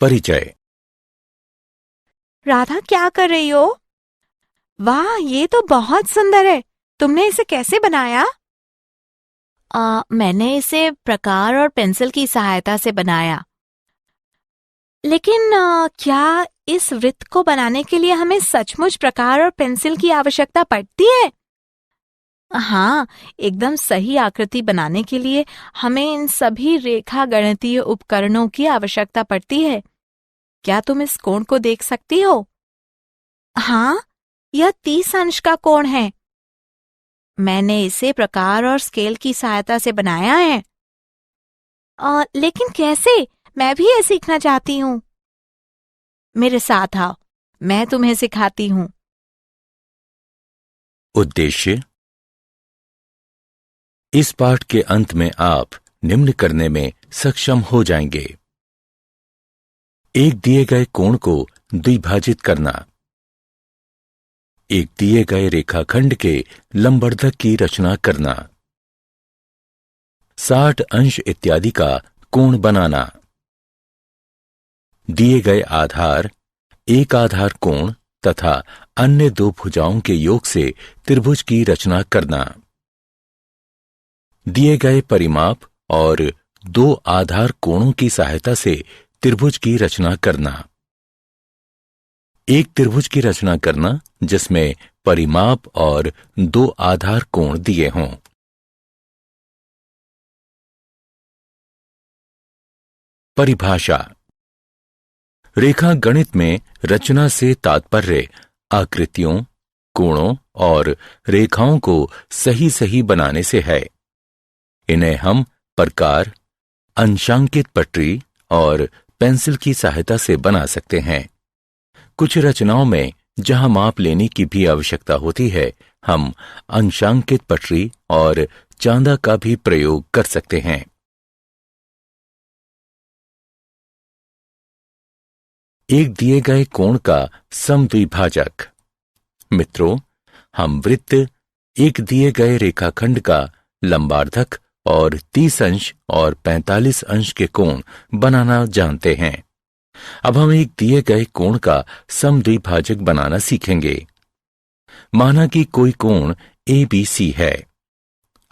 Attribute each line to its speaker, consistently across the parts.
Speaker 1: परिचय।
Speaker 2: राधा, क्या कर रही हो? वाह, ये तो बहुत सुंदर है। तुमने इसे कैसे बनाया? मैंने इसे प्रकार और पेंसिल की सहायता से बनाया। लेकिन क्या इस वृत्त को बनाने के लिए हमें सचमुच प्रकार और पेंसिल की आवश्यकता पड़ती है? हाँ, एकदम सही आकृति बनाने के लिए हमें इन सभी रेखा गणितीय उपकरणों की आवश्यकता पड़ती है। क्या तुम इस कोण को देख सकती हो? हाँ, यह 30 अंश का कोण है। मैंने इसे प्रकार और स्केल की सहायता से बनाया है। लेकिन कैसे? मैं भी ये सीखना चाहती हूँ। मेरे साथ आओ, मैं तुम्हें सिखाती हूँ।
Speaker 1: उद्देश्य। इस पाठ के अंत में आप निम्न करने में सक्षम हो जाएंगे। एक दिए गए कोण को द्विभाजित करना, एक दिए गए रेखाखंड के लंबवर्धक की रचना करना, 60 अंश इत्यादि का कोण बनाना, दिए गए आधार, एक आधार कोण तथा अन्य दो भुजाओं के योग से त्रिभुज की रचना करना, दिए गए परिमाप और दो आधार कोणों की सहायता से त्रिभुज की रचना करना, एक त्रिभुज की रचना करना जिसमें परिमाप और दो आधार कोण दिए हों। परिभाषा। रेखा गणित में रचना से तात्पर्य आकृतियों, कोणों और रेखाओं को सही सही बनाने से है। इन्हें हम प्रकार, अंशांकित पटरी और पेंसिल की सहायता से बना सकते हैं। कुछ रचनाओं में जहां माप लेने की भी आवश्यकता होती है, हम अंशांकित पटरी और चांदा का भी प्रयोग कर सकते हैं। एक दिए गए कोण का समद्विभाजक। मित्रों, हम वृत्त, एक दिए गए रेखाखंड का लंबार्धक और 30 अंश और 45 अंश के कोण बनाना जानते हैं। अब हम एक दिए गए कोण का समद्विभाजक बनाना सीखेंगे। माना कि कोई कोण ABC है।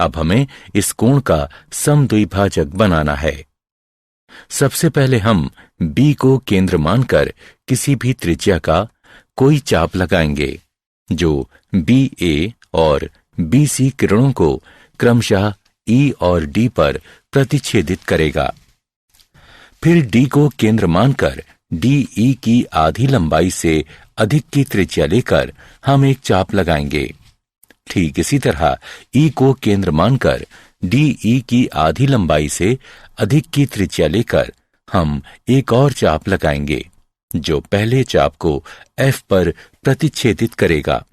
Speaker 1: अब हमें इस कोण का समद्विभाजक बनाना है। सबसे पहले हम B को केंद्र मानकर किसी भी त्रिज्या का कोई चाप लगाएंगे जो BA और BC किरणों को क्रमशः E और D पर प्रतिच्छेदित करेगा। फिर D को केंद्र मानकर DE की आधी लंबाई से अधिक की त्रिज्या लेकर हम एक चाप लगाएंगे। ठीक इसी तरह E को केंद्र मानकर DE की आधी लंबाई से अधिक की त्रिज्या लेकर हम एक और चाप लगाएंगे जो पहले चाप को F पर प्रतिच्छेदित करेगा।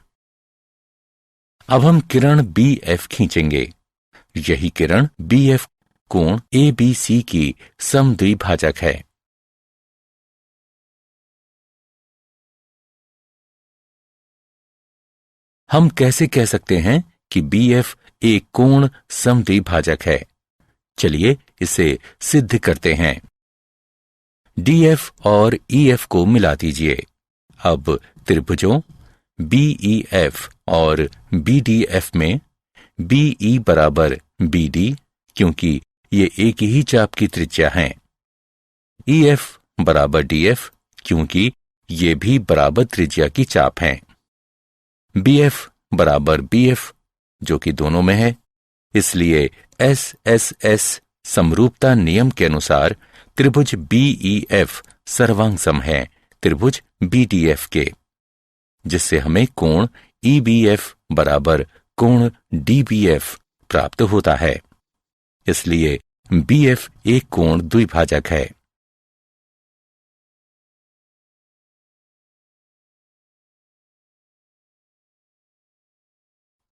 Speaker 1: अब हम किरण BF खींचेंगे। यही किरण BF कोण ABC की समद्विभाजक है। हम कैसे कह सकते हैं कि BF एक कोण समद्विभाजक है? चलिए इसे सिद्ध करते हैं। DF और EF को मिला दीजिए। अब त्रिभुजों BEF और BDF में BE बराबर BD, क्योंकि ये एक ही चाप की त्रिज्या हैं। EF बराबर DF, क्योंकि ये भी बराबर त्रिज्या की चाप हैं। BF बराबर BF, जो कि दोनों में है। इसलिए SSS समरूपता नियम के अनुसार त्रिभुज BEF सर्वांग सम है त्रिभुज BDF के, जिससे हमें कोण EBF बराबर कोण DBF प्राप्त होता है। इसलिए BF एक कोण द्विभाजक है।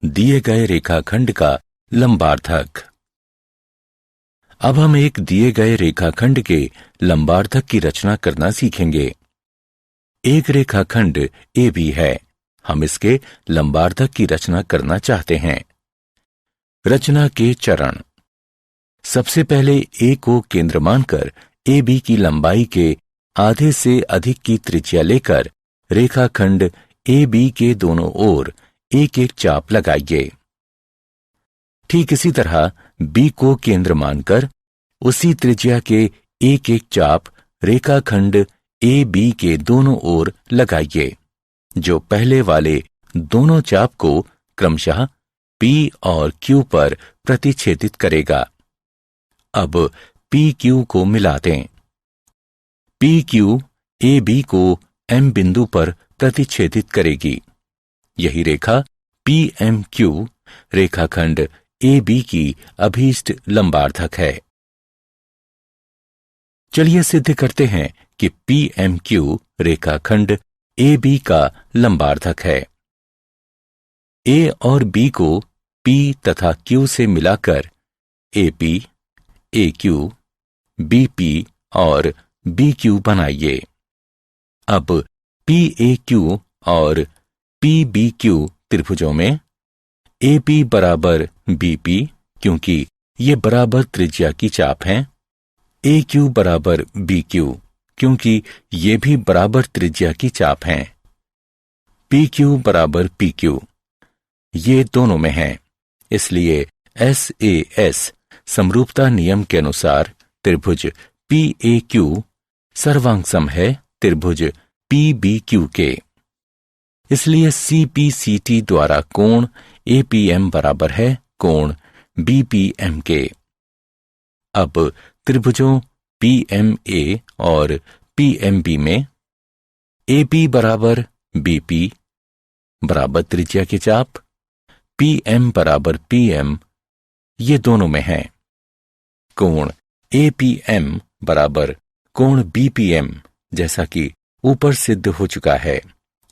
Speaker 1: दिए गए रेखाखंड का लंबार्धक। अब हम एक दिए गए रेखाखंड के लंबार्धक की रचना करना सीखेंगे। एक रेखाखंड AB है। हम इसके लंबार्धक की रचना करना चाहते हैं। रचना के चरण। सबसे पहले A को केंद्र मानकर AB की लंबाई के आधे से अधिक की त्रिज्या लेकर रेखाखंड AB के दोनों ओर एक एक चाप लगाइए। ठीक इसी तरह B को केंद्र मानकर उसी त्रिज्या के एक एक चाप रेखाखंड AB के दोनों ओर लगाइए, जो पहले वाले दोनों चाप को क्रमशः P और Q पर प्रतिच्छेदित करेगा। अब PQ को मिला दें। PQ AB को M बिंदु पर प्रतिच्छेदित करेगी। यही रेखा PMQ रेखाखंड AB की अभीष्ट लंबार्धक है। चलिए सिद्ध करते हैं कि PMQ रेखाखंड AB का लंबार्धक है। A और B को P तथा Q से मिलाकर AP, AQ, BP और BQ बनाइए। अब PAQ और PBQ त्रिभुजों में AP बराबर BP, क्योंकि ये बराबर त्रिज्या की चाप हैं। AQ बराबर BQ, क्योंकि ये भी बराबर त्रिज्या की चाप हैं। PQ बराबर PQ, ये दोनों में हैं। इसलिए SAS समरूपता नियम के अनुसार त्रिभुज PAQ सर्वांग है त्रिभुज PBQ के। इसलिए CPCT द्वारा कोण APM बराबर है कोण BPM के। अब त्रिभुजों PMA और PMB में AP बराबर BP बराबर त्रिज्या की चाप, PM बराबर PM, ये दोनों में है। कोण APM बराबर कोण BPM जैसा कि ऊपर सिद्ध हो चुका है।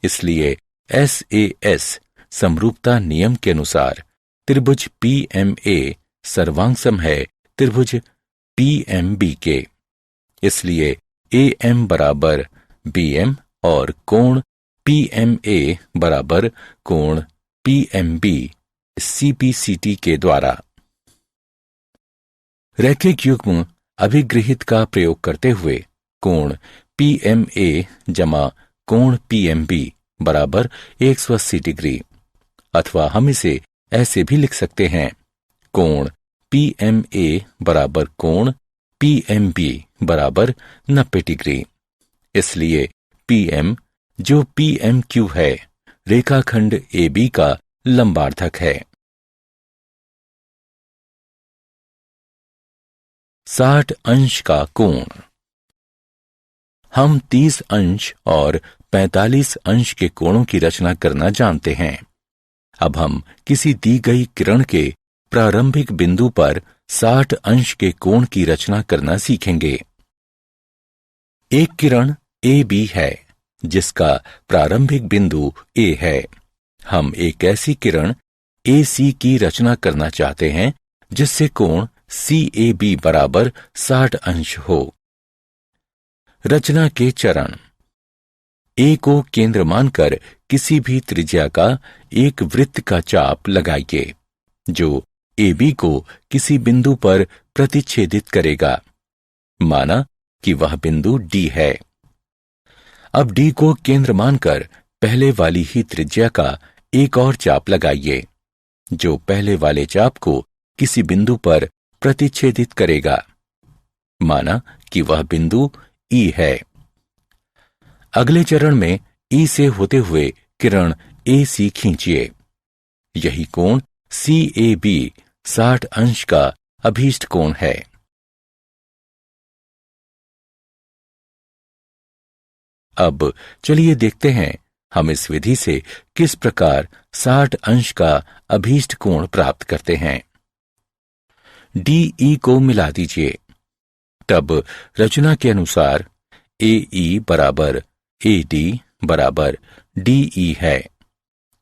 Speaker 1: इसलिए SAS समरूपता नियम के अनुसार त्रिभुज PMA सर्वांग है त्रिभुज PMB के। इसलिए AM बराबर BM और कोण PMA बराबर कोण PMB CPCT के द्वारा। रैखिक युग्म अभिगृहित का प्रयोग करते हुए कोण PMA जमा कोण PMB बराबर 180 डिग्री, अथवा हम इसे ऐसे भी लिख सकते हैं कोण PMA बराबर कोण PMB बराबर 90 डिग्री। इसलिए PM जो PMQ है रेखाखंड AB का लंबार्धक है। 60 अंश का कोण। हम 30 अंश और 45 अंश के कोणों की रचना करना जानते हैं। अब हम किसी दी गई किरण के प्रारंभिक बिंदु पर 60 अंश के कोण की रचना करना सीखेंगे। एक किरण AB है जिसका प्रारंभिक बिंदु A है। हम एक ऐसी किरण AC की रचना करना चाहते हैं जिससे कोण CAB बराबर 60 अंश हो। रचना के चरण। A को केंद्र मानकर किसी भी त्रिज्या का एक वृत्त का चाप लगाइए जो AB को किसी बिंदु पर प्रतिच्छेदित करेगा। माना कि वह बिंदु D है। अब D को केंद्र मानकर पहले वाली ही त्रिज्या का एक और चाप लगाइए जो पहले वाले चाप को किसी बिंदु पर प्रतिच्छेदित करेगा। माना कि वह बिंदु E है। अगले चरण में E से होते हुए किरण AC खींचिए। यही कोण CAB 60 अंश का अभीष्ट कोण है। अब चलिए देखते हैं हम इस विधि से किस प्रकार 60 अंश का अभीष्ट कोण प्राप्त करते हैं। DE को मिला दीजिए। तब रचना के अनुसार AE बराबर AD बराबर DE है।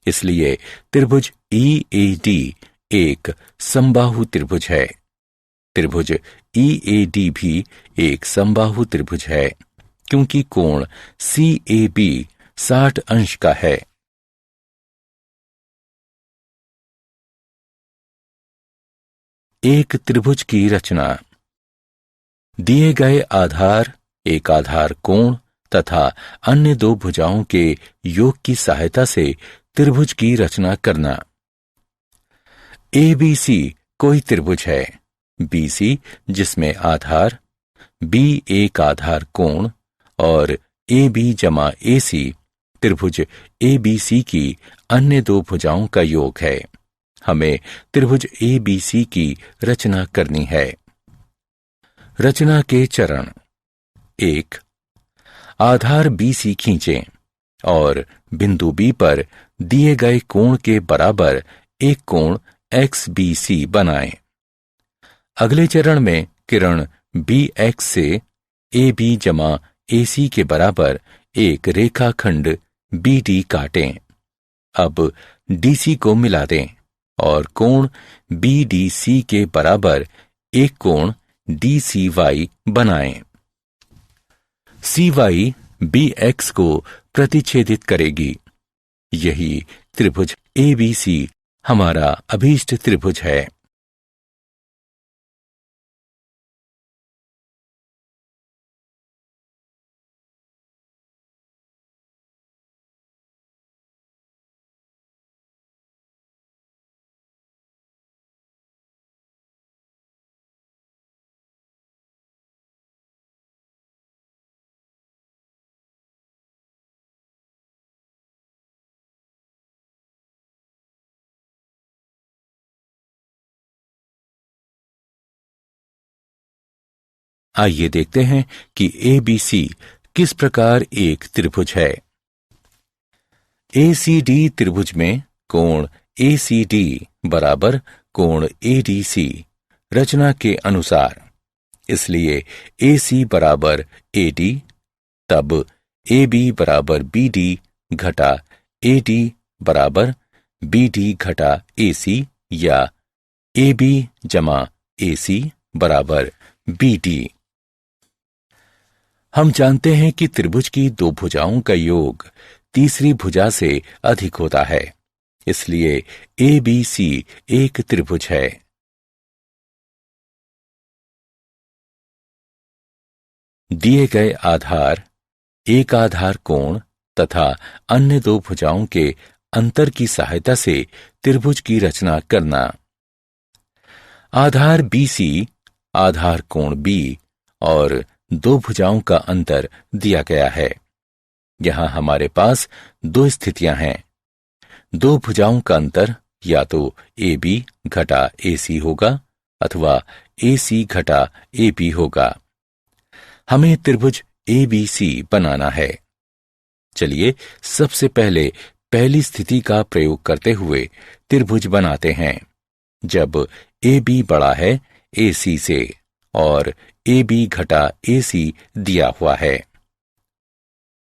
Speaker 1: इसलिए त्रिभुज EAD एक समबाहु त्रिभुज है। त्रिभुज EAD भी एक समबाहु त्रिभुज है क्योंकि कोण CAB 60 अंश का है। एक त्रिभुज की रचना। दिए गए आधार एक आधार कोण तथा अन्य दो भुजाओं के योग की सहायता से त्रिभुज की रचना करना। ABC कोई त्रिभुज है। BC जिसमें आधार B एक आधार कोण और AB जमा AC त्रिभुज ABC की अन्य दो भुजाओं का योग है। हमें त्रिभुज ABC की रचना करनी है। रचना के चरण। 1. आधार BC खींचें और बिंदु B पर दिए गए कोण के बराबर एक कोण XBC बनाएं। अगले चरण में किरण BX से AB जमा AC के बराबर एक रेखाखंड BD काटें। अब DC को मिला दें और कोण BDC के बराबर एक कोण DCY बनाएं। CY BX को प्रतिच्छेदित करेगी। यही त्रिभुज ABC हमारा अभीष्ट त्रिभुज है। आइए देखते हैं कि ABC किस प्रकार एक त्रिभुज है। ACD त्रिभुज में कोण ACD बराबर कोण ADC रचना के अनुसार, इसलिए AC बराबर AD, तब AB बराबर BD घटा AD बराबर BD घटा AC या AB जमा AC बराबर BD। हम जानते हैं कि त्रिभुज की दो भुजाओं का योग तीसरी भुजा से अधिक होता है, इसलिए ABC एक त्रिभुज है। दिए गए आधार, एक आधार कोण तथा अन्य दो भुजाओं के अंतर की सहायता से त्रिभुज की रचना करना। आधार BC, आधार कोण B और दो भुजाओं का अंतर दिया गया है। यहां हमारे पास दो स्थितियां हैं। दो भुजाओं का अंतर या तो AB घटा AC होगा अथवा AC घटा AB होगा। हमें त्रिभुज ABC बनाना है। चलिए सबसे पहले पहली स्थिति का प्रयोग करते हुए त्रिभुज बनाते हैं, जब AB बड़ा है AC से और AB घटा AC दिया हुआ है।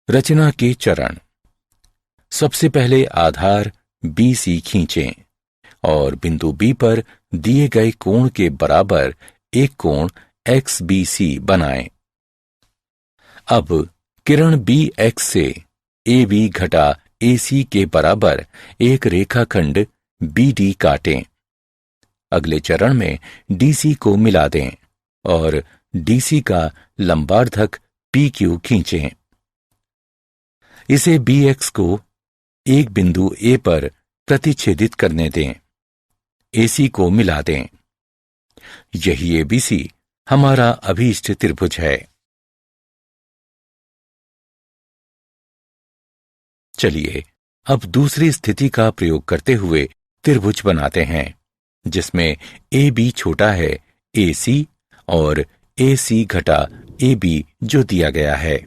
Speaker 1: रचना के चरण। सबसे पहले आधार BC खींचें और बिंदु B पर दिए गए कोण के बराबर एक कोण XBC बनाएं। अब किरण BX से AB घटा AC के बराबर एक रेखाखंड BD काटें। अगले चरण में DC को मिला दें और DC का लंबार्धक PQ खींचें। इसे BX को एक बिंदु A पर प्रतिच्छेदित करने दें। AC को मिला दें। यही ABC हमारा अभीष्ट त्रिभुज है। चलिए अब दूसरी स्थिति का प्रयोग करते हुए त्रिभुज बनाते हैं, जिसमें AB छोटा है AC और AC घटा AB जो दिया गया है।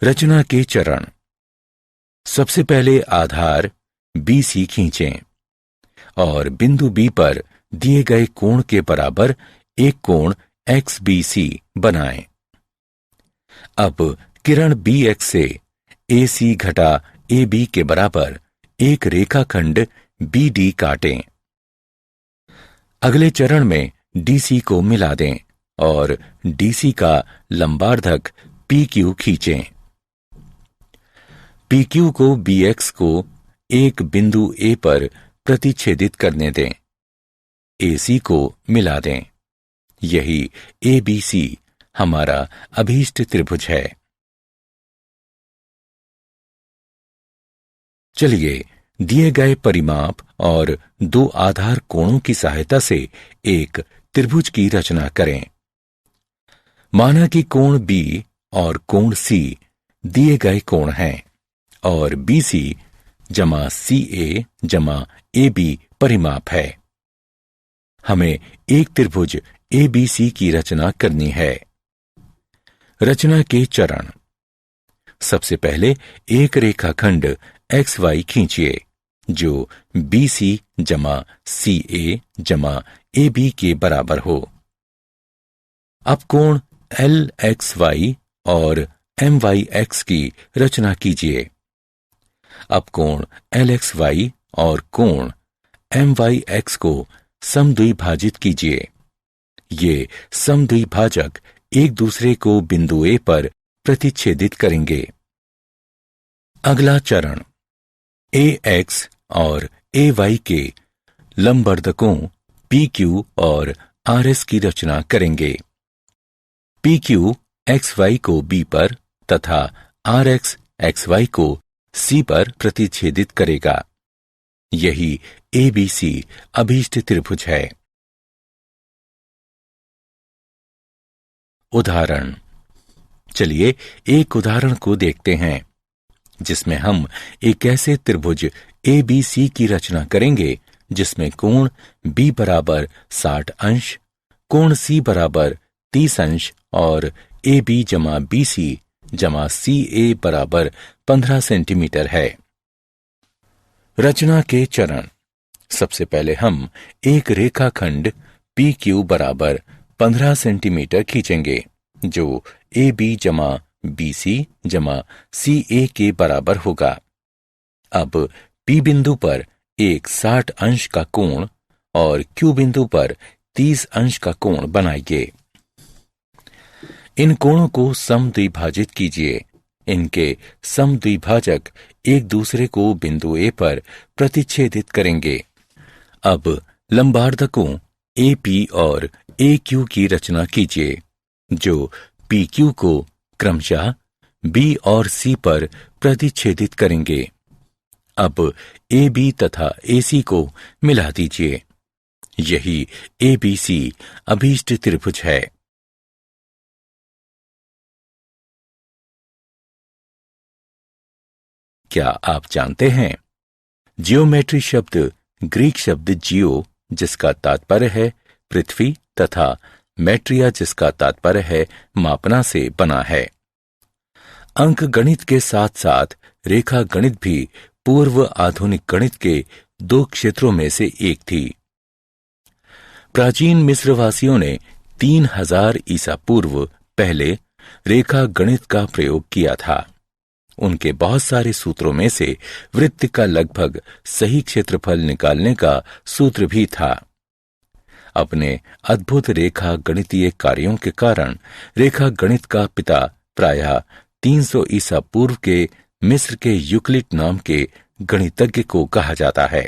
Speaker 1: रचना के चरण। सबसे पहले आधार BC खींचें और बिंदु B पर दिए गए कोण के बराबर एक कोण XBC बनाएं। अब किरण BX से AC घटा AB के बराबर एक रेखाखंड BD काटें। अगले चरण में DC को मिला दें और DC का लंबार्धक PQ खींचें। PQ को BX को एक बिंदु A पर प्रतिच्छेदित करने दें। AC को मिला दें। यही ABC हमारा अभीष्ट त्रिभुज है। चलिए दिए गए परिमाप और दो आधार कोणों की सहायता से एक त्रिभुज की रचना करें। माना कि कोण B और कोण C दिए गए कोण हैं और BC जमा CA जमा AB परिमाप है। हमें एक त्रिभुज ABC की रचना करनी है। रचना के चरण। सबसे पहले एक रेखाखंड XY खींचिए जो BC जमा CA जमा AB के बराबर हो। अब कोण LXY और MYX की रचना कीजिए। अब कोण LXY और कोण MYX को समद्विभाजित कीजिए। ये समद्विभाजक एक दूसरे को बिंदु A पर प्रतिच्छेदित करेंगे। अगला चरण AX और AY के लंबवर्धकों PQ और RS की रचना करेंगे। PQ XY को B पर तथा RX XY को C पर प्रतिच्छेदित करेगा। यही ABC अभीष्ट त्रिभुज है। उदाहरण। चलिए एक उदाहरण को देखते हैं जिसमें हम एक ऐसे त्रिभुज ABC की रचना करेंगे जिसमें कोण B बराबर 60 अंश, कोण C बराबर 30 अंश और AB जमा BC जमा CA बराबर 15 सेंटीमीटर है। रचना के चरण। सबसे पहले हम एक रेखाखंड PQ बराबर 15 सेंटीमीटर खींचेंगे जो AB जमा BC जमा CA के बराबर होगा। अब P बिंदु पर एक 60 अंश का कोण और Q बिंदु पर 30 अंश का कोण बनाइए। इन कोणों को समद्विभाजित कीजिए। इनके समद्विभाजक एक दूसरे को बिंदु A पर प्रतिच्छेदित करेंगे। अब लंबवर्धकों AP और AQ की रचना कीजिए जो PQ को क्रमशः B और C पर प्रतिच्छेदित करेंगे। अब AB तथा AC को मिला दीजिए। यही ABC अभीष्ट त्रिभुज है। क्या आप जानते हैं जियोमेट्री शब्द ग्रीक शब्द जियो जिसका तात्पर्य है पृथ्वी तथा मैट्रिया जिसका तात्पर्य है मापना से बना है। अंक गणित के साथ साथ रेखा गणित भी पूर्व आधुनिक गणित के दो क्षेत्रों में से एक थी। प्राचीन मिस्रवासियों ने 3000 ईसा पूर्व पहले रेखा गणित का प्रयोग किया था। उनके बहुत सारे सूत्रों में से वृत्त का लगभग सही क्षेत्रफल निकालने का सूत्र भी था। अपने अद्भुत रेखा गणितीय कार्यों के कारण रेखा गणित का पिता प्रायः 300 ईसा पूर्व के मिस्र के यूक्लिड नाम के गणितज्ञ को कहा जाता है।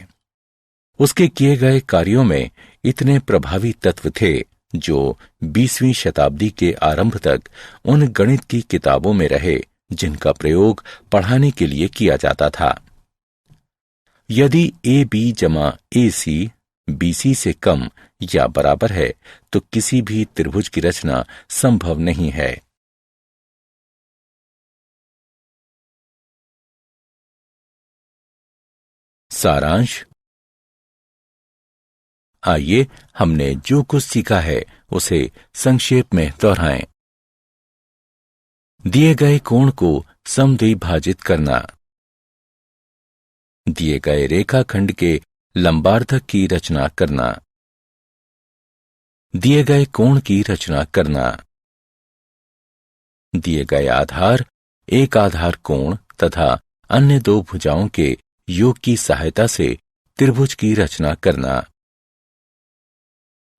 Speaker 1: उसके किए गए कार्यों में इतने प्रभावी तत्व थे जो 20वीं शताब्दी के आरंभ तक उन गणित की किताबों में रहे जिनका प्रयोग पढ़ाने के लिए किया जाता था। यदि AB जमा AC BC से कम या बराबर है तो किसी भी त्रिभुज की रचना संभव नहीं है। सारांश। आइए हमने जो कुछ सीखा है उसे संक्षेप में दोहराएं। दिए गए कोण को समद्विभाजित करना, दिए गए रेखाखंड के लंबार्धक की रचना करना, दिए गए कोण की रचना करना, दिए गए आधार एक आधार कोण तथा अन्य दो भुजाओं के योग की सहायता से त्रिभुज की रचना करना,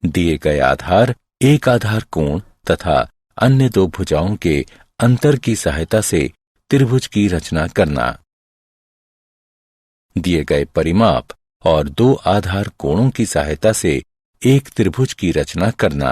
Speaker 1: दिए गए आधार एक आधार कोण तथा अन्य दो भुजाओं के अंतर की सहायता से त्रिभुज की रचना करना, दिए गए परिमाप और दो आधार कोणों की सहायता से एक त्रिभुज की रचना करना।